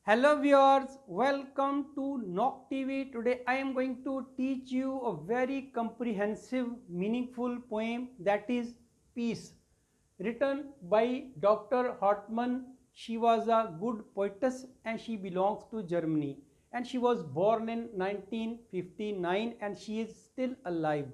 Hello viewers, welcome to Knock TV. Today I am going to teach you a very comprehensive, meaningful poem that is Peace, written by Dr. Hartmann. She was a good poetess and she belongs to Germany. And she was born in 1959 and she is still alive.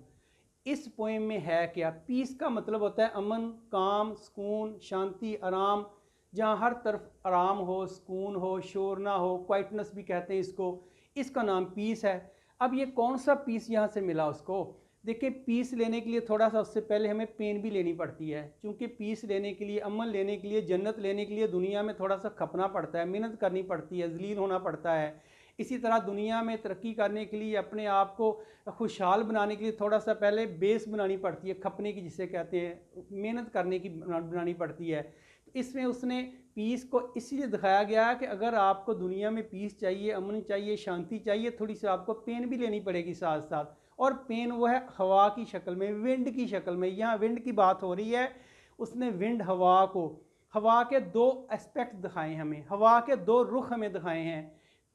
इस poem में है क्या? Piece का मतलब होता है अमन, काम, सुकून, शांति, आराम, जहाँ हर तरफ आराम हो, सुकून हो, शोर ना हो, क्वाइटनेस भी कहते हैं इसको। इसका नाम पीस है। अब ये कौन सा पीस यहाँ से मिला उसको? देखिए, पीस लेने के लिए थोड़ा सा उससे पहले हमें पेन भी लेनी पड़ती है, क्योंकि पीस लेने के लिए, अमन लेने के लिए, जन्नत लेने के लिए दुनिया में थोड़ा सा खपना पड़ता है, मेहनत करनी पड़ती है, जलील होना पड़ता है। इसी तरह दुनिया में तरक्की करने के लिए, अपने आप को खुशहाल बनाने के लिए थोड़ा सा पहले बेस बनानी पड़ती है, खपने की जिसे कहते हैं, मेहनत करने की बनानी पड़ती है। तो इसमें उसने पीस को इसलिए दिखाया गया कि अगर आपको दुनिया में पीस चाहिए, अमन चाहिए, शांति चाहिए, थोड़ी सी आपको पेन भी लेनी पड़ेगी साथ साथ। और पेन वो है हवा की शक्ल में, विंड की शक्ल में। यहाँ विंड की बात हो रही है। उसने विंड, हवा को, हवा के दो एस्पेक्ट दिखाए हमें, हवा के दो रुख हमें दिखाए हैं।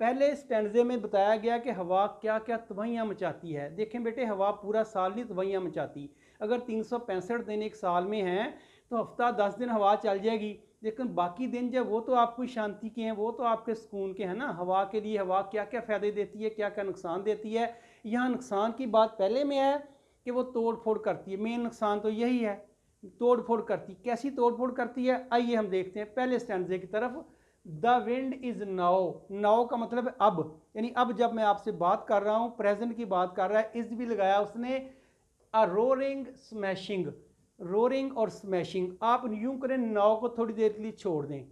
पहले स्टैंडे में बताया गया कि हवा क्या क्या तबाहियाँ मचाती है। देखें बेटे, हवा पूरा साल नहीं तबाहियाँ मचाती। अगर 365 दिन एक साल में हैं तो हफ्ता 10 दिन हवा चल जाएगी, लेकिन बाकी दिन जब वो तो आपको शांति के हैं, वो तो आपके सुकून के हैं ना। हवा के लिए हवा क्या क्या फ़ायदे देती है, क्या क्या नुकसान देती है। यहाँ नुकसान की बात पहले में है कि वो तोड़ फोड़ करती है। मेन नुकसान तो यही है, तोड़ फोड़ करती। कैसी तोड़ फोड़ करती है, आइए हम देखते हैं पहले स्टैंडे की तरफ। The wind is now. Now का मतलब है अब, यानी अब जब मैं आपसे बात कर रहा हूं, प्रेजेंट की बात कर रहा है। इज भी लगाया उसने। अ रोरिंग स्मैशिंग, रोरिंग और स्मैशिंग आप यूं करें, नाउ को थोड़ी देर के लिए छोड़ दें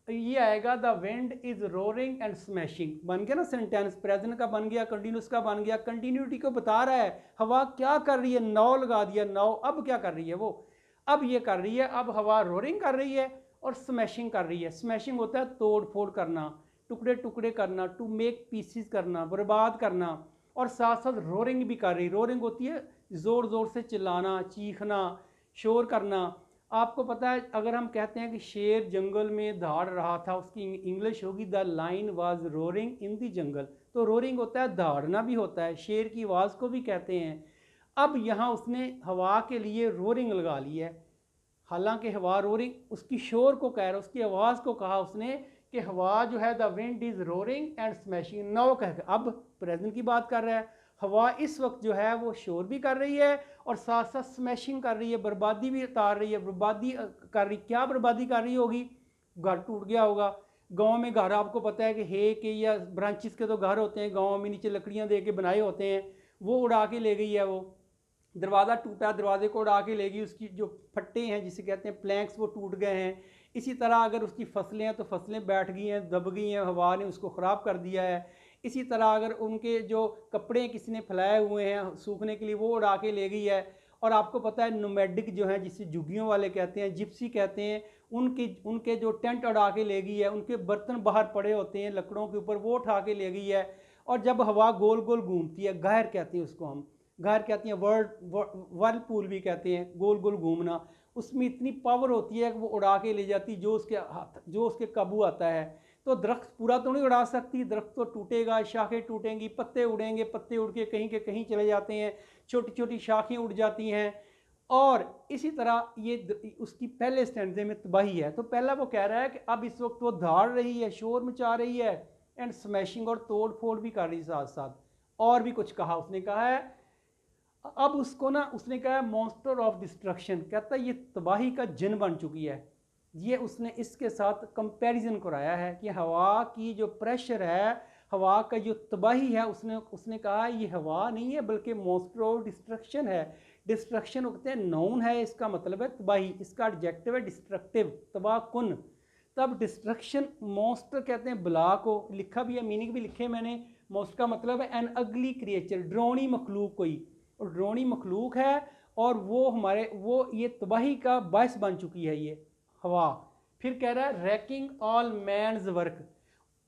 तो ये आएगा the wind is roaring and smashing. बन गया ना सेंटेंस, प्रेजेंट का बन गया, कंटिन्यूस का बन गया। कंटिन्यूटी को बता रहा है हवा क्या कर रही है। नाउ लगा दिया, नाउ अब क्या कर रही है वो, अब ये कर रही है, अब हवा रोरिंग कर रही है और स्मैशिंग कर रही है। स्मैशिंग होता है तोड़ फोड़ करना, टुकड़े टुकड़े करना, टू मेक पीसीज करना, बर्बाद करना। और साथ साथ रोरिंग भी कर रही। रोरिंग होती है ज़ोर ज़ोर से चिल्लाना, चीखना, शोर करना। आपको पता है, अगर हम कहते हैं कि शेर जंगल में दहाड़ रहा था, उसकी इंग्लिश होगी the line was roaring in the jungle. तो रोरिंग होता है दहाड़ना भी होता है, शेर की आवाज़ को भी कहते हैं। अब यहाँ उसने हवा के लिए रोरिंग लगा ली है। हालांकि हवा रोरिंग उसकी शोर को कह रहा, उसकी आवाज़ को कहा उसने कि हवा जो है the wind is roaring and smashing. Now कह के अब प्रेजेंट की बात कर रहा है। हवा इस वक्त जो है वो शोर भी कर रही है और साथ साथ स्मैशिंग कर रही है, बर्बादी भी उतार रही है। बर्बादी कर रही, क्या बर्बादी कर रही होगी? घर टूट गया होगा। गांव में घर आपको पता है कि हे के या ब्रांचिस के तो घर होते हैं गांव में, नीचे लकड़ियां दे के बनाए होते हैं, वो उड़ा के ले गई है। वो दरवाज़ा टूटा, दरवाजे को उड़ा के ले गई। उसकी जो फट्टे हैं जिसे कहते हैं प्लैंक्स, वो टूट गए हैं। इसी तरह अगर उसकी फसलें हैं तो फसलें बैठ गई हैं, दब गई हैं, हवा ने उसको ख़राब कर दिया है। इसी तरह अगर उनके जो कपड़े किसी ने फैलाए हुए हैं सूखने के लिए, वो उड़ा के ले गई है। और आपको पता है नोमैडिक जो हैं, जिसे झुग्गियों वाले कहते हैं, जिप्सी कहते हैं, उनके उनके जो टेंट उड़ा के ले गई है। उनके बर्तन बाहर पड़े होते हैं लकड़ों के ऊपर, वो उठा के ले गई है। और जब हवा गोल गोल घूमती है, गहर कहते हैं उसको हम, घर कहते हैं, वर्लपूल भी कहते हैं, गोल गोल घूमना। उसमें इतनी पावर होती है कि वो उड़ा के ले जाती जो उसके हाथ, जो उसके काबू आता है। तो दरख्त पूरा तो नहीं उड़ा सकती, दरख्त तो टूटेगा, शाखें टूटेंगी, पत्ते उड़ेंगे, पत्ते उड़ के कहीं चले जाते हैं, छोटी छोटी शाखें उड़ जाती हैं। और इसी तरह ये उसकी पहले स्टैंडे में तबाही है। तो पहला वो कह रहा है कि अब इस वक्त वो धाड़ रही है, शोर मचा रही है, एंड स्मैशिंग, और तोड़ फोड़ भी कर रही है साथ साथ। और भी कुछ कहा, उसने कहा है अब उसको ना, उसने कहा मॉन्स्टर ऑफ डिस्ट्रक्शन, कहता है ये तबाही का जिन बन चुकी है। ये उसने इसके साथ कंपैरिजन कराया है कि हवा की जो प्रेशर है, हवा का जो तबाही है, उसने उसने कहा ये हवा नहीं है बल्कि मॉन्स्टर ऑफ डिस्ट्रक्शन है। डिस्ट्रक्शन कहते हैं नाउन है, इसका मतलब है तबाही, इसका एडजेक्टिव है डिस्ट्रक्टिव, तबाह कुन। तब डिस्ट्रक्शन, मॉन्स्टर कहते हैं बला को, लिखा भी है, मीनिंग भी लिखे मैंने। मॉन्स्टर का मतलब है एन अगली क्रिएचर, ड्रोनी मखलूक कोई, और ड्रोनी मखलूक है। और वो हमारे, वो ये तबाही का बायस बन चुकी है ये हवा। फिर कह रहा है रैकिंग ऑल मैन्स वर्क,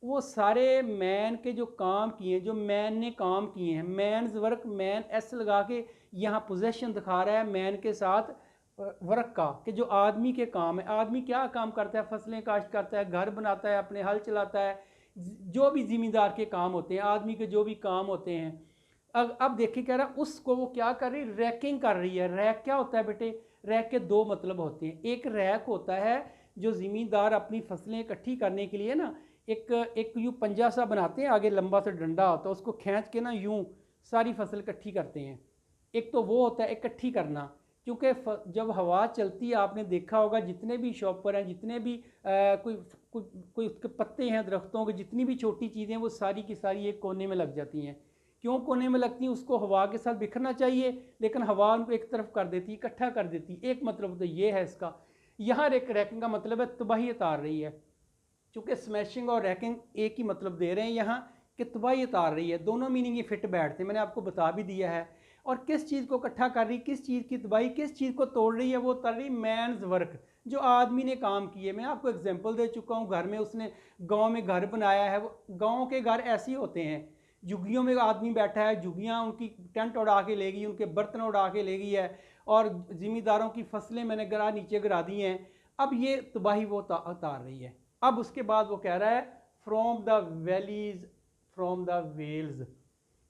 वो सारे मैन के जो काम किए, जो मैन ने काम किए हैं, मैन्स वर्क, मैन एस लगा के यहाँ पोजेशन दिखा रहा है मैन के साथ वर्क का, कि जो आदमी के काम है। आदमी क्या काम करता है? फसलें काश्त करता है, घर बनाता है, अपने हल चलाता है, जो भी ज़िम्मेदार के काम होते हैं, आदमी के जो भी काम होते हैं, अब देखिए कह रहा है उसको वो क्या कर रही है, रैकिंग कर रही है। रैक क्या होता है बेटे, रैक के दो मतलब होते हैं। एक रैक होता है जो ज़िम्मेदार अपनी फसलें इकट्ठी करने के लिए ना एक यूँ पंजा सा बनाते हैं, आगे लंबा सा डंडा होता है, उसको खींच के ना यूँ सारी फसल इकट्ठी करते हैं। एक तो वो होता है इकट्ठी करना, क्योंकि जब हवा चलती है आपने देखा होगा जितने भी शॉपर हैं, जितने भी कोई कोई कोई उसके पत्ते हैं दरख्तों के, जितनी भी छोटी चीज़ें वो सारी की सारी एक कोने में लग जाती हैं। क्यों कोने में लगती हैं, उसको हवा के साथ बिखरना चाहिए, लेकिन हवा उनको एक तरफ कर देती, इकट्ठा कर देती। एक मतलब तो ये है इसका। यहाँ रैकिंग का मतलब है तबाही उतार रही है, चूँकि स्मैशिंग और रैकिंग एक ही मतलब दे रहे हैं यहाँ कि तबाही उतार रही है। दोनों मीनिंग ये फिट बैठते हैं, मैंने आपको बता भी दिया है। और किस चीज़ को इकट्ठा कर रही, किस चीज़ की तबाही, किस चीज़ को तोड़ रही है, वो उतार रही मैंस वर्क, जो आदमी ने काम किए। मैं आपको एग्जांपल दे चुका हूँ, घर में उसने गांव में घर बनाया है। वो गांव के घर ऐसे ही होते हैं, झुग्गियों में आदमी बैठा है, झुग्गियाँ उनकी टेंट उड़ा के ले गई, उनके बर्तन उड़ा के ले गई है, और ज़िम्मेदारों की फसलें मैंने नीचे गिरा दी हैं। अब ये तबाही वो उतार रही है। अब उसके बाद वो कह रहा है from the valleys, from the wells.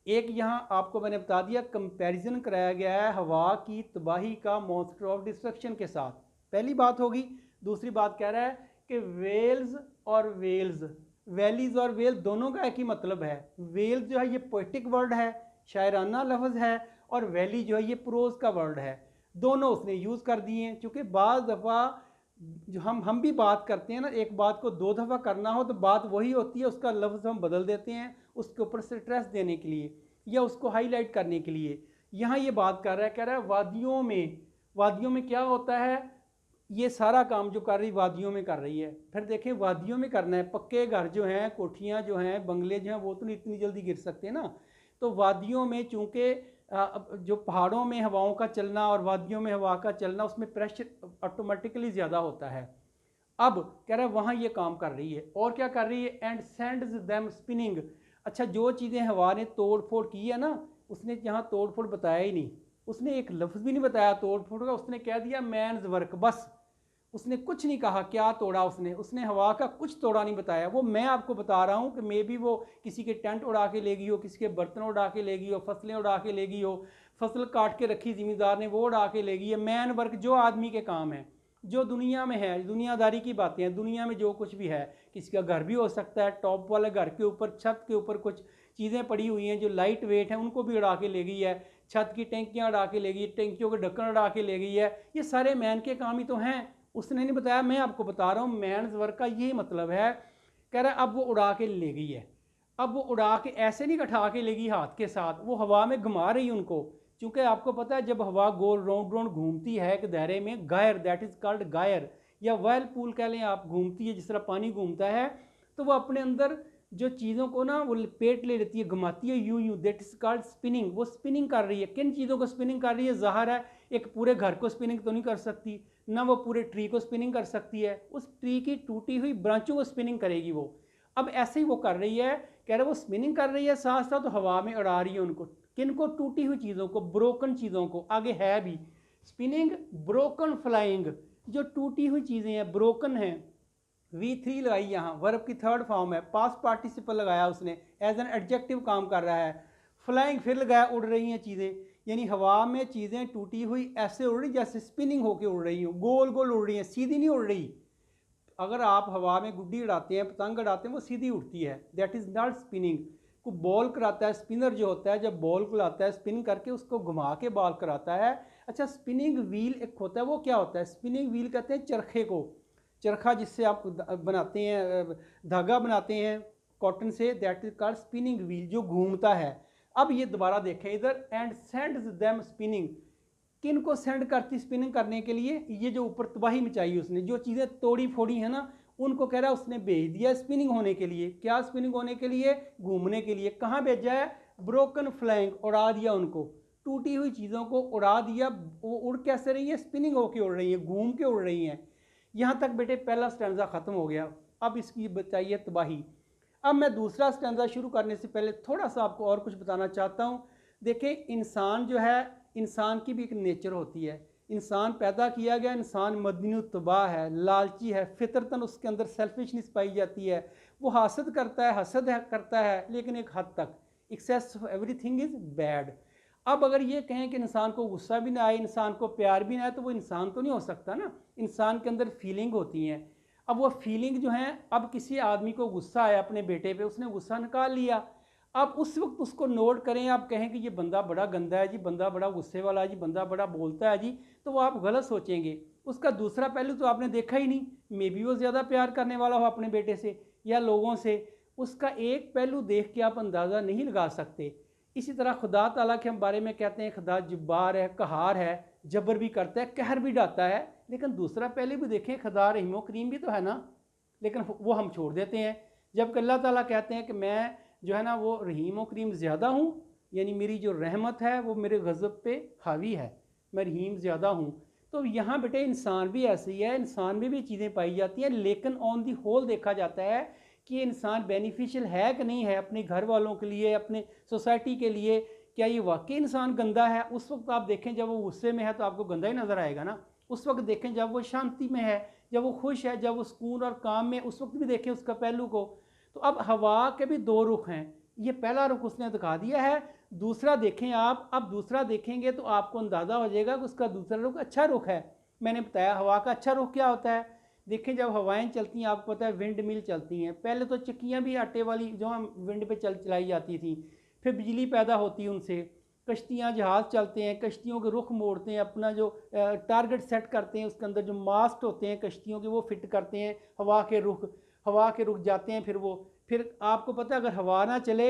एक यहाँ आपको मैंने बता दिया, कंपैरिजन कराया गया है हवा की तबाही का मॉन्स्टर ऑफ डिस्ट्रक्शन के साथ। पहली बात होगी। दूसरी बात कह रहा है कि वेल्स और वेल्स, वैलीज और वेल दोनों का एक ही मतलब है। वेल्स जो है ये पोइटिक वर्ड है, शायराना लफ्ज़ है, और वैली जो है ये प्रोज का वर्ड है। दोनों उसने यूज़ कर दिए हैं, चूँकि बाज़ दफ़ा जो हम भी बात करते हैं ना, एक बात को दो दफ़ा करना हो तो बात वही होती है, उसका लफ्ज़ हम बदल देते हैं उसके ऊपर स्ट्रेस देने के लिए या उसको हाईलाइट करने के लिए। यहाँ ये बात कर रहा है, कह रहा है वादियों में क्या होता है, ये सारा काम जो कर रही वादियों में कर रही है। फिर देखें वादियों में करना है, पक्के घर जो हैं, कोठियाँ जो हैं, बंगले जो हैं, वो तो नहीं इतनी जल्दी गिर सकते ना। तो वादियों में चूँकि जो पहाड़ों में हवाओं का चलना और वादियों में हवा का चलना, उसमें प्रेशर ऑटोमेटिकली ज़्यादा होता है। अब कह रहा है वहाँ ये काम कर रही है। और क्या कर रही है, एंड सेंड्स देम स्पिनिंग। अच्छा, जो चीज़ें हवा ने तोड़ फोड़ की है ना, उसने यहाँ तोड़ फोड़ बताया ही नहीं, उसने एक लफ्ज़ भी नहीं बताया तोड़ फोड़ का, उसने कह दिया मैन्स वर्क, बस। उसने कुछ नहीं कहा क्या तोड़ा उसने हवा का कुछ तोड़ा नहीं बताया। वो मैं आपको बता रहा हूँ कि मे बी वो किसी के टेंट उड़ा के ले गई हो, किसी के बर्तन उड़ा के ले गई हो, फसलें उड़ा के ले गई हो, फसल काट के रखी ज़िम्मेदार ने वो उड़ा के ले गई है। मैन वर्क जो आदमी के काम है, जो दुनिया में है, दुनियादारी की बातें हैं, दुनिया में जो कुछ भी है, किसी का घर भी हो सकता है, टॉप वाले घर के ऊपर छत के ऊपर कुछ चीज़ें पड़ी हुई हैं जो लाइट वेट हैं, उनको भी उड़ा के ले गई है, छत की टैंकियाँ उड़ा के ले गई, टैंकियों के ढक्कन उड़ा के ले गई है। ये सारे मैन के काम ही तो हैं, उसने नहीं बताया, मैं आपको बता रहा हूँ। मैन्स वर्क का ये मतलब है, कह रहा है अब वो उड़ा के ले गई है। अब वो उड़ा के ऐसे नहीं उठा के ले गई हाथ के साथ, वो हवा में घुमा रही उनको। क्योंकि आपको पता है जब हवा गोल राउंड राउंड घूमती है एक दायरे में, गायर, दैट इज़ कॉल्ड गायर, या वेल पूल कह लें आप, घूमती है जिस तरह पानी घूमता है, तो वो अपने अंदर जो चीज़ों को ना वो पेट ले लेती है, घुमाती है यूं यूं, दैट इज कॉल्ड स्पिनिंग। वो स्पिनिंग कर रही है। किन चीज़ों को स्पिनिंग कर रही है, ज़ाहिर है एक पूरे घर को स्पिनिंग तो नहीं कर सकती ना, वो पूरे ट्री को स्पिनिंग कर सकती है, उस ट्री की टूटी हुई ब्रांचों को स्पिनिंग करेगी वो। अब ऐसे ही वो कर रही है, कह रहे वो स्पिनिंग कर रही है, साथ साथ हवा में उड़ा रही है उनको। किन को, टूटी हुई चीज़ों को, ब्रोकन चीज़ों को। आगे है भी स्पिनिंग, ब्रोकन फ्लाइंग, जो टूटी हुई चीज़ें हैं, ब्रोकन हैं। V3 लगाई यहाँ, वर्ब की थर्ड फॉर्म है, पास्ट पार्टिसिपल लगाया उसने, एज एन एडजेक्टिव काम कर रहा है। फ्लाइंग फिर लगाया, उड़ रही हैं चीज़ें, यानी हवा में चीज़ें टूटी हुई ऐसे उड़ रही जैसे स्पिनिंग होकर उड़ रही हो, गोल गोल उड़ रही हैं, सीधी नहीं उड़ रही। अगर आप हवा में गुड्डी उड़ाते हैं, पतंग उड़ाते हैं, वो सीधी उड़ती है, दैट इज़ नॉट स्पिनिंग। को बॉल कराता है, स्पिनर जो होता है जब बॉल को लाता है स्पिन करके उसको घुमा के बॉल कराता है। अच्छा, स्पिनिंग व्हील एक होता है, वो क्या होता है, स्पिनिंग व्हील कहते हैं चरखे को, चरखा जिससे आप बनाते हैं, धागा बनाते हैं कॉटन से, that is called spinning wheel, जो घूमता है। अब ये दोबारा देखें इधर, एंड सेंड्स देम स्पिनिंग। किन को सेंड करती स्पिनिंग करने के लिए, ये जो ऊपर तबाही मचाई उसने, जो चीज़ें तोड़ी फोड़ी है ना, उनको कह रहा है उसने भेज दिया स्पिनिंग होने के लिए। क्या स्पिनिंग होने के लिए, घूमने के लिए। कहाँ भेजा है, ब्रोकन फ्लैंक, उड़ा दिया उनको, टूटी हुई चीज़ों को उड़ा दिया। वो उड़ कैसे रही है, स्पिनिंग होके उड़ रही है, घूम के उड़ रही हैं। यहाँ तक बेटे पहला स्टैंजा ख़त्म हो गया। अब इसकी बताइए तबाही। अब मैं दूसरा स्टैंजा शुरू करने से पहले थोड़ा सा आपको और कुछ बताना चाहता हूँ। देखिए, इंसान जो है, इंसान की भी एक नेचर होती है। इंसान पैदा किया गया, इंसान मदनी तबाह है, लालची है, फितरतन उसके अंदर सेल्फिशनेस पाई जाती है। वो हासद करता है, हसद करता है, लेकिन एक हद तक। Excess of everything is bad. अब अगर ये कहें कि इंसान को गुस्सा भी ना आए, इंसान को प्यार भी ना आए, तो वो इंसान तो नहीं हो सकता ना। इंसान के अंदर फीलिंग होती हैं। अब वो फीलिंग जो है, अब किसी आदमी को गुस्सा आया अपने बेटे पे, उसने गुस्सा निकाल लिया। अब उस वक्त उसको नोट करें, आप कहें कि ये बंदा बड़ा गंदा है जी, बंदा बड़ा गुस्से वाला है जी, बंदा बड़ा बोलता है जी, तो वो आप गलत सोचेंगे। उसका दूसरा पहलू तो आपने देखा ही नहीं, मे बी वो ज़्यादा प्यार करने वाला हो अपने बेटे से या लोगों से। उसका एक पहलू देख के आप अंदाज़ा नहीं लगा सकते। इसी तरह खुदा ताला के हम बारे में कहते हैं खुदा जब्बार है, कहार है, जबर भी करता है, कहर भी डालता है। लेकिन दूसरा पहले भी देखें, खुदा रहीम करीम भी तो है ना, लेकिन वो हम छोड़ देते हैं। जबकि अल्लाह ताला कहते हैं कि मैं जो है ना वो रहीम करीम ज़्यादा हूँ, यानी मेरी जो रहमत है वो मेरे गज़ब पे हावी है, मैं रहीम ज़्यादा हूँ। तो यहाँ बेटे इंसान भी ऐसे ही है, इंसान में भी चीज़ें पाई जाती हैं, लेकिन ऑन दी होल देखा जाता है कि इंसान बेनिफिशियल है कि नहीं है अपने घर वालों के लिए, अपने सोसाइटी के लिए। क्या ये वाकई इंसान गंदा है? उस वक्त आप देखें जब वो गुस्से में है तो आपको गंदा ही नज़र आएगा ना। उस वक्त देखें जब वो शांति में है, जब वो खुश है, जब वो सुकून और काम में, उस वक्त भी देखें उसका पहलू को। तो अब हवा के भी दो रुख हैं। ये पहला रुख उसने दिखा दिया है, दूसरा देखें आप। अब दूसरा देखेंगे तो आपको अंदाज़ा हो जाएगा कि उसका दूसरा रुख अच्छा रुख है। मैंने बताया हवा का अच्छा रुख क्या होता है। देखें जब हवाएं चलती हैं, आपको पता है विंड मिल चलती हैं। पहले तो चक्कियाँ भी आटे वाली जो हम विंड पे चलाई जाती थी, फिर बिजली पैदा होती है उनसे। कश्तियाँ जहाज़ चलते हैं, कश्तियों के रुख मोड़ते हैं, अपना जो टारगेट सेट करते हैं, उसके अंदर जो मास्ट होते हैं कश्तियों के वो फिट करते हैं हवा के रुख। हवा के रुख जाते हैं, फिर आपको पता है अगर हवा ना चले,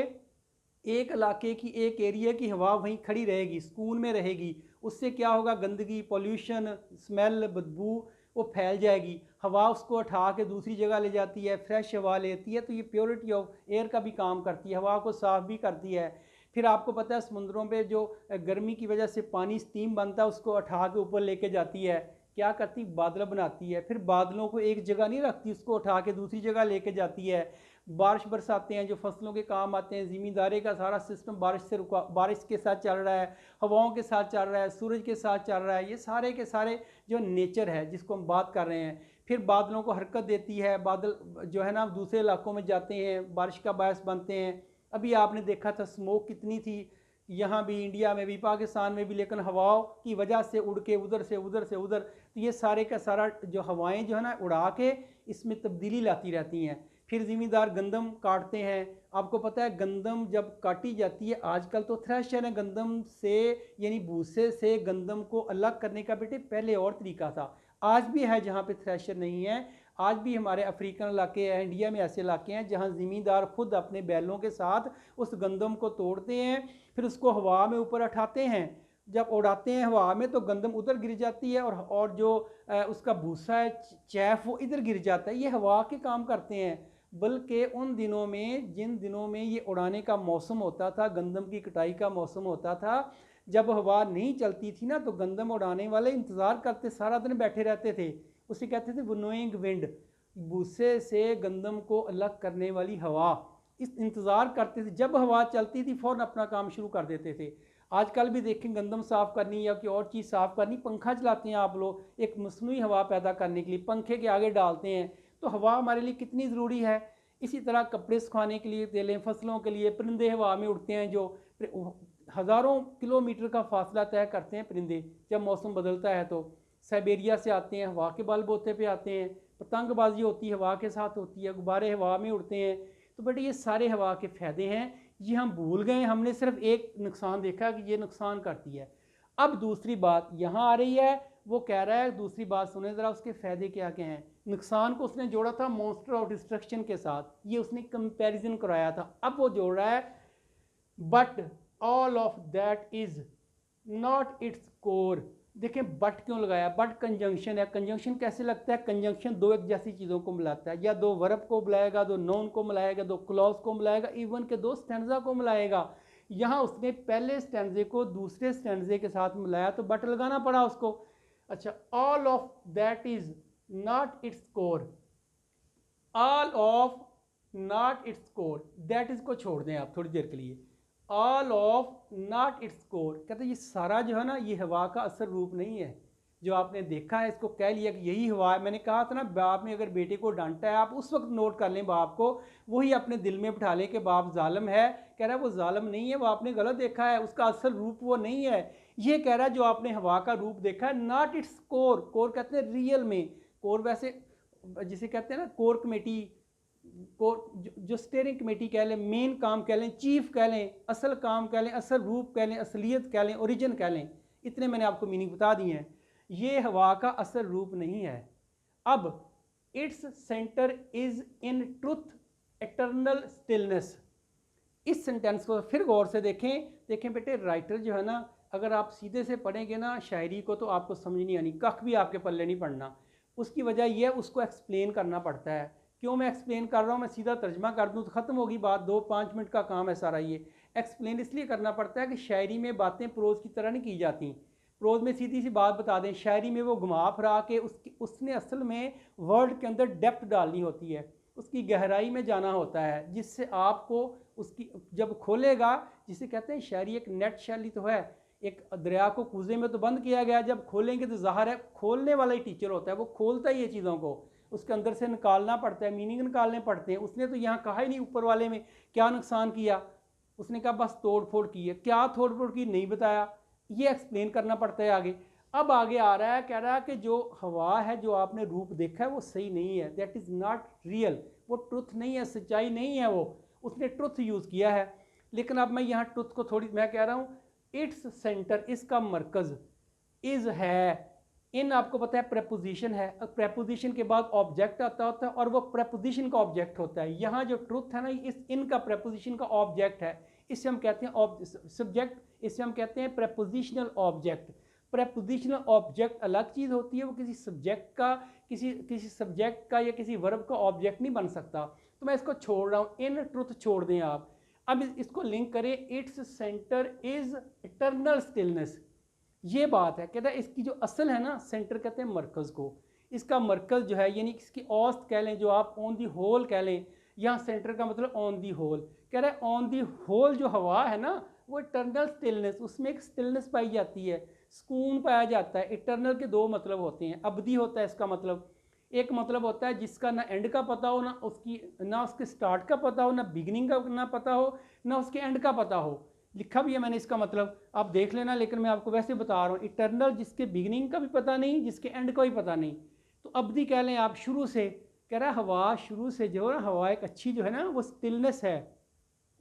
एक इलाके की, एक एरिया की हवा वहीं खड़ी रहेगी, सुकून में रहेगी, उससे क्या होगा, गंदगी, पोल्यूशन, स्मेल, बदबू वो फैल जाएगी। हवा उसको उठा के दूसरी जगह ले जाती है, फ्रेश हवा लेती है, तो ये प्योरिटी ऑफ एयर का भी काम करती है, हवा को साफ़ भी करती है। फिर आपको पता है समुद्रों पे जो गर्मी की वजह से पानी स्टीम बनता है, उसको उठा के ऊपर लेके जाती है, क्या करती, बादल बनाती है। फिर बादलों को एक जगह नहीं रखती, उसको उठा के दूसरी जगह लेके जाती है। बारिश बरसाते हैं जो फसलों के काम आते हैं। ज़मींदारी का सारा सिस्टम बारिश से रुका, बारिश के साथ चल रहा है, हवाओं के साथ चल रहा है, सूरज के साथ चल रहा है। ये सारे के सारे जो नेचर है जिसको हम बात कर रहे हैं। फिर बादलों को हरकत देती है, बादल जो है ना दूसरे इलाकों में जाते हैं, बारिश का बायस बनते हैं। अभी आपने देखा था स्मोक कितनी थी, यहाँ भी, इंडिया में भी, पाकिस्तान में भी, लेकिन हवाओं की वजह से उड़ के उधर से उधर से उधर, तो ये सारे का सारा जो हवाएं जो है ना उड़ा के इसमें तब्दीली लाती रहती हैं। फिर ज़मींदार गंदम काटते हैं। आपको पता है गंदम जब काटी जाती है, आजकल तो थ्रेशर है गंदम से, यानी भूसे से गंदम को अलग करने का बेटे पहले और तरीका था, आज भी है जहाँ पे थ्रेशर नहीं है। आज भी हमारे अफ्रीकन इलाके हैं, इंडिया में ऐसे इलाके हैं जहाँ ज़मींदार खुद अपने बैलों के साथ उस गंदम को तोड़ते हैं, फिर उसको हवा में ऊपर उठाते हैं। जब उड़ाते हैं हवा में तो गंदम उधर गिर जाती है, और जो उसका भूसा है, चैफ, वो इधर गिर जाता है। ये हवा के काम करते हैं। बल्कि उन दिनों में, जिन दिनों में ये उड़ाने का मौसम होता था, गंदम की कटाई का मौसम होता था, जब हवा नहीं चलती थी ना, तो गंदम उड़ाने वाले इंतज़ार करते, सारा दिन बैठे रहते थे। उसे कहते थे विनोइंग विंड, भूसे से गंदम को अलग करने वाली हवा। इस इंतज़ार करते थे, जब हवा चलती थी फ़ौरन अपना काम शुरू कर देते थे। आजकल भी देखें गंदम साफ़ करनी या कोई और चीज़ साफ़ करनी, पंखा चलाते हैं आप लोग, एक मसनूई हवा पैदा करने के लिए पंखे के आगे डालते हैं। तो हवा हमारे लिए कितनी ज़रूरी है। इसी तरह कपड़े सुखाने के लिए, तेलें, फसलों के लिए, परिंदे हवा में उड़ते हैं, जो हज़ारों किलोमीटर का फासला तय करते हैं परिंदे जब मौसम बदलता है। तो साइबेरिया से आते हैं, हवा के बल बोते पे आते हैं, पतंगबाजी होती है हवा के साथ होती है, गुब्बारे हवा में उड़ते हैं। तो बेटे ये सारे हवा के फ़ायदे हैं, ये हम भूल गए, हमने सिर्फ एक नुकसान देखा कि ये नुकसान करती है। अब दूसरी बात यहाँ आ रही है, वो कह रहा है, दूसरी बात सुने ज़रा, उसके फ़ायदे क्या क्या हैं। नुकसान को उसने जोड़ा था मॉन्स्टर ऑफ डिस्ट्रक्शन के साथ, ये उसने कंपैरिजन कराया था। अब वो जोड़ रहा है, but all of that is not its core. देखें बट क्यों लगाया, बट कंजंक्शन है। कंजंक्शन कैसे लगता है, कंजंक्शन दो एक जैसी चीज़ों को मिलाता है, या दो वर्ब को मिलाएगा, दो नोन को मिलाएगा, दो क्लॉज को मिलाएगा, इवन के दो स्टैंजा को मिलाएगा। यहाँ उसने पहले स्टैंजे को दूसरे स्टैंजे के साथ मिलाया तो बट लगाना पड़ा उसको। अच्छा, all of that is not its core, all of not its core, that is को छोड़ दें आप थोड़ी देर के लिए। All of not its core कहते हैं ये सारा जो है ना, ये हवा का असर रूप नहीं है, जो आपने देखा है इसको कह लिया कि यही हवा है। मैंने कहा था ना, बाप ने अगर बेटे को डांटा है आप उस वक्त नोट कर लें बाप को, वही अपने दिल में बिठा लें कि बाप जालिम है। कह रहा है वो जालिम नहीं है, वो आपने गलत देखा है, उसका असल रूप वो नहीं है। ये कह रहा है जो आपने हवा का रूप देखा है, नॉट इट्स कोर, कोर कहते हैं रियल में, कोर वैसे जिसे कहते हैं ना कोर कमेटी, कोर जो स्टेयरिंग कमेटी कह लें, मेन काम कह लें, चीफ कह लें, असल काम कह लें, असल रूप कह लें, असलियत कह लें, ओरिजिन कह लें, इतने मैंने आपको मीनिंग बता दिए हैं। ये हवा का असल रूप नहीं है। अब its centre is in truth eternal stillness. इस सेंटेंस को फिर गौर से देखें बेटे, राइटर जो है ना, अगर आप सीधे से पढ़ेंगे ना शायरी को तो आपको समझ नहीं आनी, कख भी आपके पल्ले नहीं पड़ना। उसकी वजह यह है उसको एक्सप्लेन करना पड़ता है। क्यों मैं एक्सप्लेन कर रहा हूँ, मैं सीधा तर्जमा कर दूँ तो ख़त्म होगी बात, 2-5 मिनट का काम है सारा। ये एक्सप्लेन इसलिए करना पड़ता है कि शायरी में बातें प्रोज की तरह नहीं की जाती। प्रोज में सीधी सी बात बता दें, शायरी में वो घुमा फिरा के उसने असल में वर्ड के अंदर डेप्थ डालनी होती है, उसकी गहराई में जाना होता है, जिससे आपको उसकी जब खोलेगा, जिसे कहते हैं शायरी एक नेट शैली तो है, एक दरिया को कूजे में तो बंद किया गया, जब खोलेंगे तो ज़ाहिर है खोलने वाला ही टीचर होता है, वो खोलता ही ये चीज़ों को, उसके अंदर से निकालना पड़ता है, मीनिंग निकालने पड़ते हैं। उसने तो यहाँ कहा ही नहीं ऊपर वाले में क्या नुकसान किया, उसने कहा बस तोड़ फोड़ की है, क्या तोड़ फोड़ की नहीं बताया, ये एक्सप्लेन करना पड़ता है आगे। अब आगे आ रहा है, कह रहा है कि जो हवा है जो आपने रूप देखा है वो सही नहीं है, दैट इज़ नॉट रियल, वो ट्रुथ नहीं है, सच्चाई नहीं है, वो उसने ट्रुथ यूज़ किया है। लेकिन अब मैं यहाँ ट्रुथ को थोड़ी मैं कह रहा हूँ, इट्स सेंटर, इसका मरकज़, इज़ है, इन आपको पता है प्रेपोजिशन है, प्रेपोजिशन के बाद ऑब्जेक्ट आता होता है और वो प्रेपोजिशन का ऑब्जेक्ट होता है। यहाँ जो ट्रुथ है ना, इस इनका प्रेपोजिशन का ऑब्जेक्ट है, इससे हम कहते हैं सब्जेक्ट, इससे हम कहते हैं प्रेपोजिशनल ऑब्जेक्ट। प्रेपोजिशनल ऑब्जेक्ट अलग चीज़ होती है, वो किसी सब्जेक्ट का किसी सब्जेक्ट का या किसी वर्ब का ऑब्जेक्ट नहीं बन सकता। तो मैं इसको छोड़ रहा हूँ, इन ट्रुथ छोड़ दें आप। अब इसको लिंक करें, its centre is eternal stillness. ये बात है, कहता है इसकी जो असल है ना, सेंटर कहते हैं मरकज़ को, इसका मरकज़ जो है यानी इसकी औसत कह लें, जो आप ऑन दी होल कह लें, यहाँ सेंटर का मतलब ऑन दी होल। कह रहा है ऑन दी होल जो हवा है ना, वो इटर्नल स्टिलनेस, उसमें एक स्टिलनेस पाई जाती है, सुकून पाया जाता है। इटर्नल के दो मतलब होते हैं, अबदी होता है इसका मतलब, एक मतलब होता है जिसका ना एंड का पता हो, ना उसके स्टार्ट का पता हो, ना बिगिनिंग का ना पता हो, ना उसके एंड का पता हो। लिखा भी है मैंने इसका मतलब, आप देख लेना, लेकिन मैं आपको वैसे बता रहा हूँ, इटर्नल जिसके बिगिनिंग का भी पता नहीं, जिसके एंड का भी पता नहीं। तो अबदी कह लें आप, शुरू से। कह रहा है हवा शुरू से जो है ना, हवा एक अच्छी जो है ना, वो स्टिलनेस है,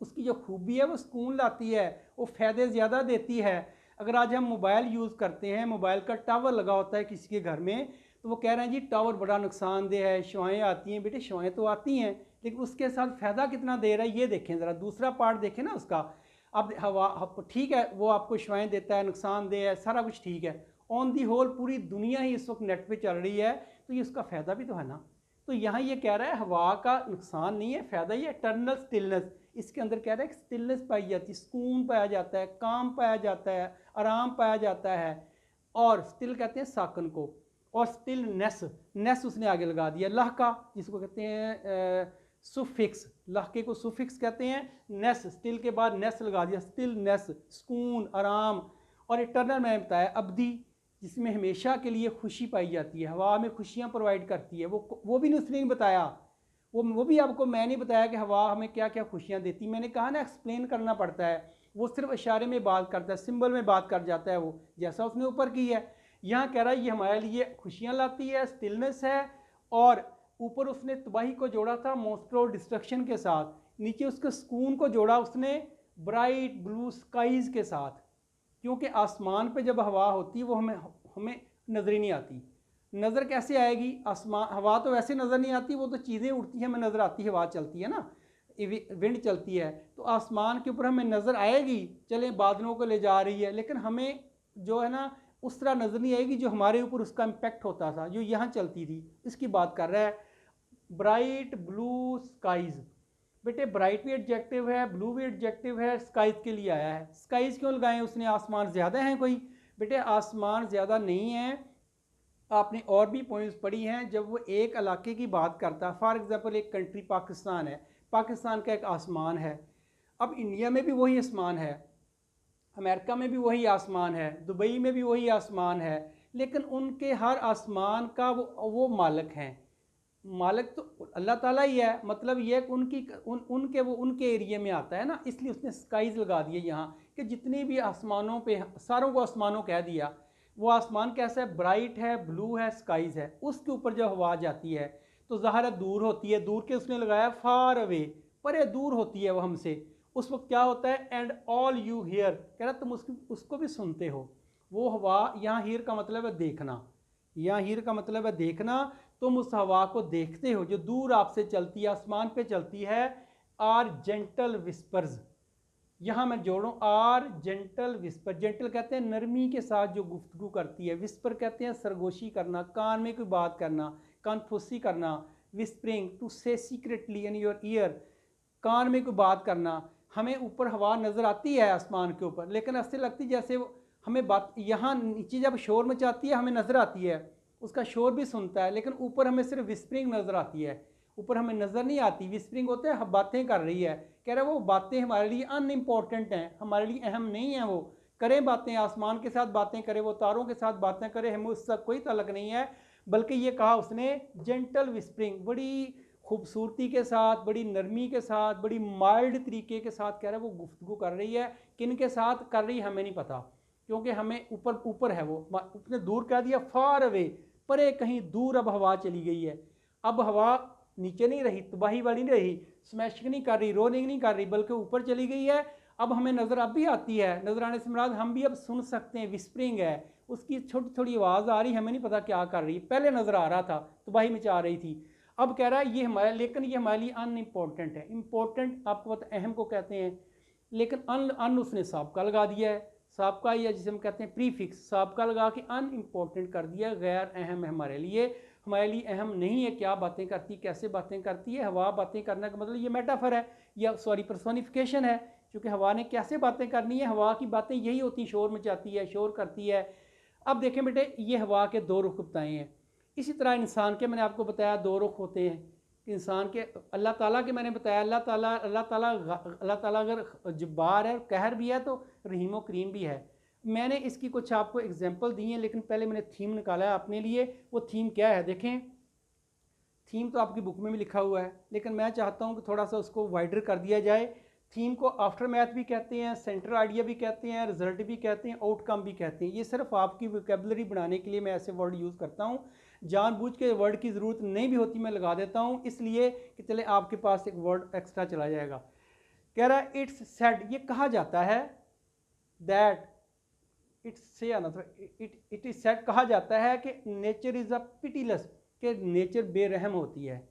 उसकी जो खूबी है वो सुकून लाती है, वो फ़ायदे ज़्यादा देती है। अगर आज हम मोबाइल यूज़ करते हैं, मोबाइल का टावर लगा होता है किसी के घर में, तो वो कह रहे हैं जी टावर बड़ा नुकसानदेह है, शुआएँ आती हैं। बेटे शुआएँ तो आती हैं, लेकिन उसके साथ फ़ायदा कितना दे रहा है ये देखें ज़रा, दूसरा पार्ट देखें ना उसका। अब हवा ठीक है, वो आपको शुआएँ देता है, नुकसानदेह है, सारा कुछ ठीक है। ऑन दी होल पूरी दुनिया ही इस वक्त नेट पे चल रही है, तो ये उसका फ़ायदा भी तो है ना। तो यहाँ ये कह रहा है हवा का नुकसान नहीं है, फ़ायदा ही है, इटर्नल स्टिलनेस। इसके अंदर कह रहा है स्टिलनेस पाई जाती है, सुकून पाया जाता है, काम पाया जाता है, आराम पाया जाता है। और स्टिल कहते हैं साकन को, और स्टिलनेस, नेस उसने आगे लगा दिया लह का, जिसको कहते हैं सुफिक्स, लहके को सुफिक्स कहते हैं, नेस, स्टिल के बाद नेस लगा दिया, स्टिलनेस, सुकून, आराम। और इटर्नल मैंने बताया अबदी, जिसमें हमेशा के लिए खुशी पाई जाती है, हवा में खुशियाँ प्रोवाइड करती है। वो भी उसने नहीं बताया, वो भी आपको मैं नहीं बताया कि हवा हमें क्या क्या खुशियाँ देती। मैंने कहा ना एक्सप्लेन करना पड़ता है, वो सिर्फ इशारे में बात करता है, सिंबल में बात कर जाता है, वो जैसा उसने ऊपर की है। यहाँ कह रहा है ये हमारे लिए खुशियाँ लाती है, स्टिलनेस है। और ऊपर उसने तबाही को जोड़ा था मोस्ट्रो डिस्ट्रक्शन के साथ, नीचे उसके सुकून को जोड़ा उसने ब्राइट ब्लू स्काईज़ के साथ। क्योंकि आसमान पे जब हवा होती है वो हमें नज़र ही नहीं आती। नज़र कैसे आएगी, आसमान, हवा तो वैसे नज़र नहीं आती, वो तो चीज़ें उड़ती हैं हमें नज़र आती है, हवा चलती है ना, विंड चलती है, तो आसमान के ऊपर हमें नज़र आएगी, चलें बादलों को ले जा रही है, लेकिन हमें जो है ना उस तरह नज़र नहीं आएगी जो हमारे ऊपर उसका इम्पेक्ट होता था, जो यहाँ चलती थी। इसकी बात कर रहा है। ब्राइट ब्लू स्काईज़, बेटे ब्राइट भी एडजेक्टिव है, ब्लू भी एडजेक्टिव है, स्काईज़ के लिए आया है। स्काईज़ क्यों लगाएं उसने, आसमान ज़्यादा हैं कोई? बेटे आसमान ज़्यादा नहीं है, आपने और भी पॉइंट्स पढ़ी हैं जब वो एक इलाके की बात करता है। फॉर एग्जांपल एक कंट्री पाकिस्तान है, पाकिस्तान का एक आसमान है, अब इंडिया में भी वही आसमान है, अमेरिका में भी वही आसमान है, दुबई में भी वही आसमान है, लेकिन उनके हर आसमान का वो मालिक हैं। मालिक तो अल्लाह ताला ही है, मतलब ये कि उनके एरिया में आता है ना, इसलिए उसने स्काईज लगा दिए यहाँ कि जितनी भी आसमानों पे, सारों को आसमानों कह दिया। वो आसमान कैसा है, ब्राइट है, ब्लू है, स्काईज है। उसके ऊपर जब हवा जाती है तो ज़ाहिर है दूर होती है, दूर के उसने लगाया फार अवे, परे दूर होती है वो हमसे। उस वक्त क्या होता है, एंड ऑल यू हियर, कह रहा तुम उसको भी सुनते हो। वो हवा, यहाँ हीर का मतलब है देखना, यहाँ हीर का मतलब है देखना। तुम उस हवा को देखते हो जो दूर आपसे चलती है, आसमान पे चलती है। आर जेंटल विस्पर्स, यहाँ मैं जोड़ूँ आर जेंटल विस्पर। जेंटल कहते हैं नरमी के साथ जो गुफ्तगू करती है, विस्पर कहते हैं सरगोशी करना, कान में कोई बात करना, कानफूसी करना। विस्परिंग, टू से सीक्रेटली इन योर ईयर, कान में कोई बात करना। हमें ऊपर हवा नज़र आती है आसमान के ऊपर, लेकिन ऐसे लगती जैसे हमें बात, यहाँ नीचे जब शोर मचाती है हमें नज़र आती है, उसका शोर भी सुनता है, लेकिन ऊपर हमें सिर्फ विस्परिंग नज़र आती है, ऊपर हमें नज़र नहीं आती। विस्परिंग होते हैं बातें कर रही है, कह रहा है वो बातें हमारे लिए अनइम्पॉर्टेंट हैं, हमारे लिए अहम नहीं है। वो करें बातें, आसमान के साथ बातें करें, वो तारों के साथ बातें करें, हमें उससे कोई तलक नहीं है। बल्कि ये कहा उसने जेंटल विस्परिंग, बड़ी खूबसूरती के साथ, बड़ी नरमी के साथ, बड़ी माइल्ड तरीके के साथ कह रहा है वो गुफ्तगू कर रही है। किन के साथ कर रही है हमें नहीं पता, क्योंकि हमें ऊपर ऊपर है वो, उसने दूर कह दिया फार अवे, परे कहीं दूर अब हवा चली गई है। अब हवा नीचे नहीं रही, तबाही वाली नहीं रही, स्मैशिंग नहीं कर रही, रोलिंग नहीं कर रही, बल्कि ऊपर चली गई है। अब हमें नज़र अब भी आती है, नज़र आने से मुराद हम भी अब सुन सकते हैं। विस्परिंग है, उसकी छोटी थोड़ी आवाज़ आ रही, हमें नहीं पता क्या कर रही, पहले नज़र आ रहा था तबाही मचा रही थी, अब कह रहा है ये हमारे, लेकिन ये हमारे लिए अनइम्पोर्टेंट है। इम्पोर्टेंट आपको पता अहम को कहते हैं, लेकिन अन उसने साबका लगा दिया है। साबका या जिसे हम कहते हैं प्रीफिक्स, साबका लगा के अनइम्पोर्टेंट कर दिया, गैर अहम है हमारे लिए, हमारे लिए अहम नहीं है क्या बातें करती, कैसे बातें करती है। हवा बातें करने का मतलब ये मेटाफर है, या सॉरी पर्सोनिफिकेशन है, क्योंकि हवा ने कैसे बातें करनी है, हवा की बातें यही होती, शोर मचाती है, शोर करती है। अब देखें बेटे, ये हवा के दो रुख बताए हैं। इसी तरह इंसान के मैंने आपको बताया दो रुख होते हैं इंसान के। अल्लाह ताला के मैंने बताया, अल्लाह ताला अगर जब्बार है, कहर भी है, तो रहीम व करीम भी है। मैंने इसकी कुछ आपको एग्जांपल दी हैं, लेकिन पहले मैंने थीम निकाला है अपने लिए। वो थीम क्या है देखें, थीम तो आपकी बुक में भी लिखा हुआ है, लेकिन मैं चाहता हूँ कि थोड़ा सा उसको वाइडर कर दिया जाए। थीम को आफ्टर मैथ भी कहते हैं, सेंटर आइडिया भी कहते हैं, रिजल्ट भी कहते हैं, आउटकम भी कहते हैं। ये सिर्फ आपकी वोकेबलरी बनाने के लिए मैं ऐसे वर्ड यूज़ करता हूँ। जानबूझ के वर्ड की ज़रूरत नहीं भी होती, मैं लगा देता हूँ, इसलिए कि चले आपके पास एक वर्ड एक्स्ट्रा चला जाएगा। कह रहा है इट्स सेड, ये कहा जाता है, दैट इट्स से आना था, इट इज सेड, कहा जाता है कि नेचर इज़ अ पिटीलेस, कि नेचर बेरहम होती है।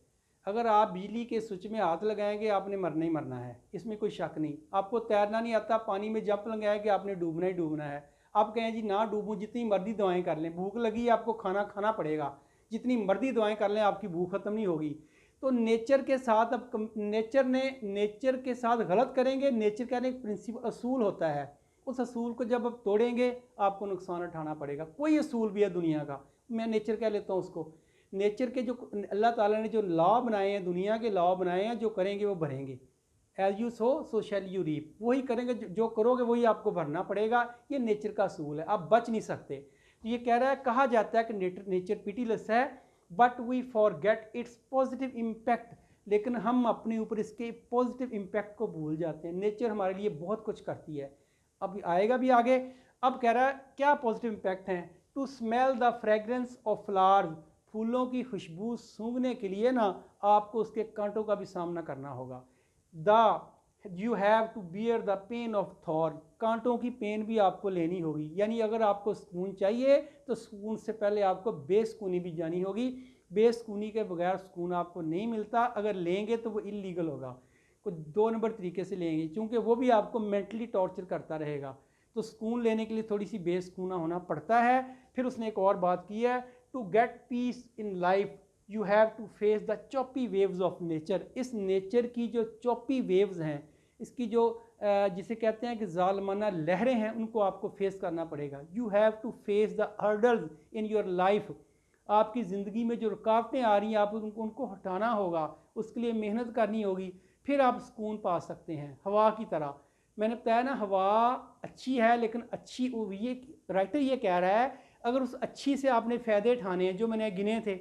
अगर आप बिजली के स्विच में हाथ लगाएंगे आपने मरना ही मरना है, इसमें कोई शक नहीं। आपको तैरना नहीं आता, पानी में जंप लगाएंगे आपने डूबना ही डूबना है। आप कहें जी ना डूबूं, जितनी मर्जी दवाएं कर लें, भूख लगी आपको खाना खाना पड़ेगा, जितनी मर्जी दवाएं कर लें आपकी भूख ख़त्म नहीं होगी। तो नेचर के साथ अब नेचर के साथ गलत करेंगे। नेचर का एक प्रिंसिपल असूल होता है, उस असूल को जब आप तोड़ेंगे आपको नुकसान उठाना पड़ेगा। कोई असूल भी है दुनिया का, मैं नेचर कह लेता हूँ उसको। नेचर के जो अल्लाह ताला ने जो लॉ बनाए हैं, दुनिया के लॉ बनाए हैं, जो करेंगे वो भरेंगे। As you sow shall you reap, वही करेंगे, जो करोगे वही आपको भरना पड़ेगा। ये नेचर का असूल है, आप बच नहीं सकते। तो ये कह रहा है, कहा जाता है कि नेचर पिटीलेस है, but we forget its positive impact, लेकिन हम अपने ऊपर इसके पॉजिटिव इम्पैक्ट को भूल जाते हैं। नेचर हमारे लिए बहुत कुछ करती है, अब आएगा भी आगे। अब कह रहा है क्या पॉजिटिव इम्पैक्ट हैं, to smell the fragrance of flowers, फूलों की खुशबू सूंघने के लिए ना आपको उसके कांटों का भी सामना करना होगा। The you have to bear the pain of thorn, कांटों की पेन भी आपको लेनी होगी। यानी अगर आपको सुकून चाहिए तो सुकून से पहले आपको बेसुकूनी भी जानी होगी। बेसुकूनी के बगैर सुकून आपको नहीं मिलता, अगर लेंगे तो वो इलीगल होगा, कुछ दो नंबर तरीके से लेंगे, क्योंकि वो भी आपको मेंटली टॉर्चर करता रहेगा। तो सुकून लेने के लिए थोड़ी सी बेसुकूना होना पड़ता है। फिर उसने एक और बात की है, to get peace in life you have to face the choppy waves of nature. इस नेचर की जो चॉपी वेव्स हैं, इसकी जो जिसे कहते हैं कि जालमाना लहरें हैं, उनको आपको फेस करना पड़ेगा। You have to face the hurdles in your life, आपकी ज़िंदगी में जो रुकावटें आ रही हैं आप उनको हटाना होगा, उसके लिए मेहनत करनी होगी, फिर आप सुकून पा सकते हैं। हवा की तरह मैंने बताया ना, हवा अच्छी है, लेकिन अच्छी ये राइटर ये कह रहा है अगर उस अच्छी से आपने फ़ायदे उठाने हैं जो मैंने गिने थे,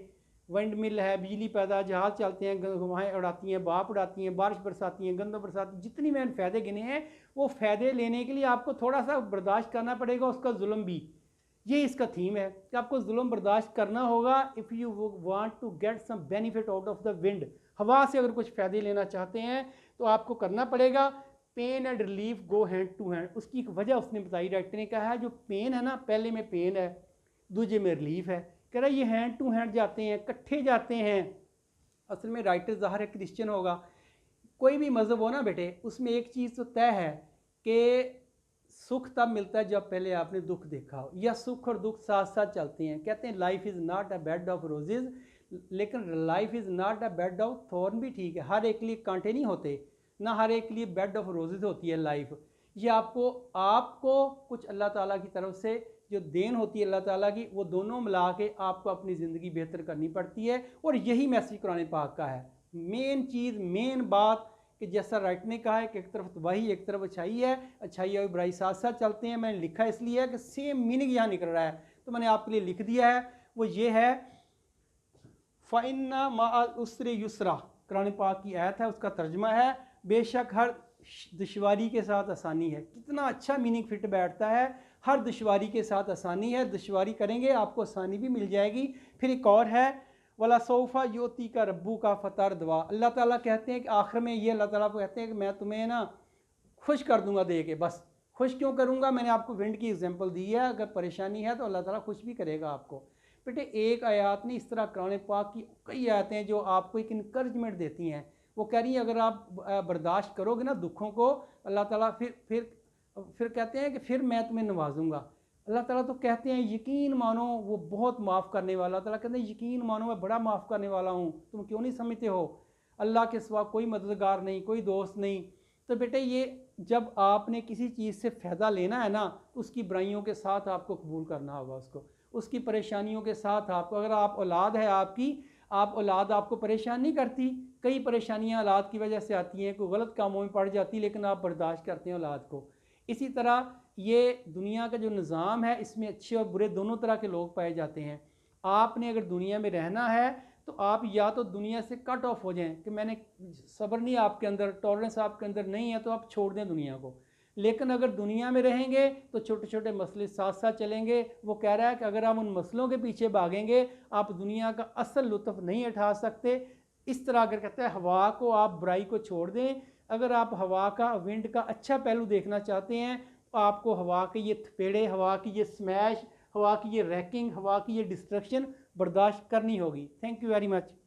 विंड मिल है, बिजली पैदा, जहाज़ चलते हैं, हवाएँ उड़ाती हैं, भाप उड़ाती हैं, बारिश बरसाती हैं, गंदा बरसाती, जितनी मैंने फ़ायदे गिने हैं वो फ़ायदे लेने के लिए आपको थोड़ा सा बर्दाश्त करना पड़ेगा, उसका जुल्म भी। ये इसका थीम है कि आपको जुल्म बर्दाश्त करना होगा if you want to get some benefit out of the wind. हवा से अगर कुछ फ़ायदे लेना चाहते हैं तो आपको करना पड़ेगा। Pain and relief go hand to hand, उसकी एक वजह उसने बताई, राइटर ने कहा है जो पेन है ना, पहले में पेन है, दूजे में रिलीफ है, कह रहा है ये हैंड टू हैंड जाते हैं, इकट्ठे जाते हैं। असल में राइटर ज़ाहिर है क्रिश्चियन होगा, कोई भी मज़हब हो ना बेटे, उसमें एक चीज़ तो तय है कि सुख तब मिलता है जब पहले आपने दुख देखा हो, या सुख और दुख साथ साथ चलते हैं। कहते हैं life is not a bed of roses, लेकिन life is not a bed of thorn भी ठीक है, हर एक के लिए कांटे नहीं होते, ना हर एक के लिए बेड ऑफ रोजेज़ होती है लाइफ। ये आपको कुछ अल्लाह ताला की तरफ से जो देन होती है अल्लाह ताला की, वो दोनों मिला के आपको अपनी ज़िंदगी बेहतर करनी पड़ती है। और यही मैसेज कुरान पाक का है। मेन चीज़, मेन बात कि जैसा राइट ने कहा है कि एक तरफ तबाही एक तरफ अच्छाई है, अच्छाई और बुराई साथ साथ चलते हैं। मैंने लिखा इसलिए है कि सेम मीनिंग यहाँ निकल रहा है, तो मैंने आपके लिए लिख दिया है। वो ये है फ़इन्ना मअल उसरि युसरा, कुरान पाक की आयत है, उसका तर्जमा है बेशक हर दुश्वारी के साथ आसानी है। कितना अच्छा मीनिंग फिट बैठता है, हर दुश्वारी के साथ आसानी है, दुश्वारी करेंगे आपको आसानी भी मिल जाएगी। फिर एक और है वाला सोफ़ा योती का रब्बू का फ़तर दवा, अल्लाह ताला कहते हैं कि आखिर में ये अल्लाह ताला कहते हैं कि मैं तुम्हें ना खुश कर दूंगा दे के। बस खुश क्यों करूंगा, मैंने आपको विंड की एग्जांपल दी है, अगर परेशानी है तो अल्लाह ताला खुश भी करेगा आपको। बेटे एक आयत नहीं, इस तरह कुरान पाक की कई आयतें हैं जो आपको एक इनकरेजमेंट देती हैं। वो कह रही हैं अगर आप बर्दाश्त करोगे ना दुखों को, अल्लाह ताला फिर कहते हैं कि फिर मैं तुम्हें नवाजूंगा। अल्लाह ताला तो कहते हैं यकीन मानो वो बहुत माफ़ करने वाला। अल्लाह ताला कहते हैं यकीन मानो मैं बड़ा माफ़ करने वाला हूँ, तुम क्यों नहीं समझते हो? अल्लाह के सिवा कोई मददगार नहीं, कोई दोस्त नहीं। तो बेटे ये जब आपने किसी चीज़ से फ़ायदा लेना है ना, तो उसकी बुराइयों के साथ आपको कबूल करना होगा उसको, उसकी परेशानियों के साथ आपको। अगर आप औलाद है आपकी, आप औलाद आपको परेशान नहीं करती, कई परेशानियां औलाद की वजह से आती हैं, कोई गलत कामों में पड़ जाती है, लेकिन आप बर्दाश्त करते हैं औलाद को। इसी तरह ये दुनिया का जो निज़ाम है इसमें अच्छे और बुरे दोनों तरह के लोग पाए जाते हैं। आपने अगर दुनिया में रहना है तो आप या तो दुनिया से कट ऑफ हो जाएं कि मैंने सब्र नहीं आपके अंदर, टॉलरेंस आपके अंदर नहीं है, तो आप छोड़ दें दुनिया को। लेकिन अगर दुनिया में रहेंगे तो छोटे छोटे मसले साथ साथ चलेंगे। वो कह रहा है कि अगर हम उन मसलों के पीछे भागेंगे आप दुनिया का असल लुत्फ़ नहीं उठा सकते। इस तरह अगर कहते हैं हवा को आप बुराई को छोड़ दें, अगर आप हवा का, विंड का अच्छा पहलू देखना चाहते हैं तो आपको हवा के ये थपेड़े, हवा की ये स्मैश, हवा की ये रैकिंग, हवा की ये डिस्ट्रक्शन बर्दाश्त करनी होगी। Thank you very much.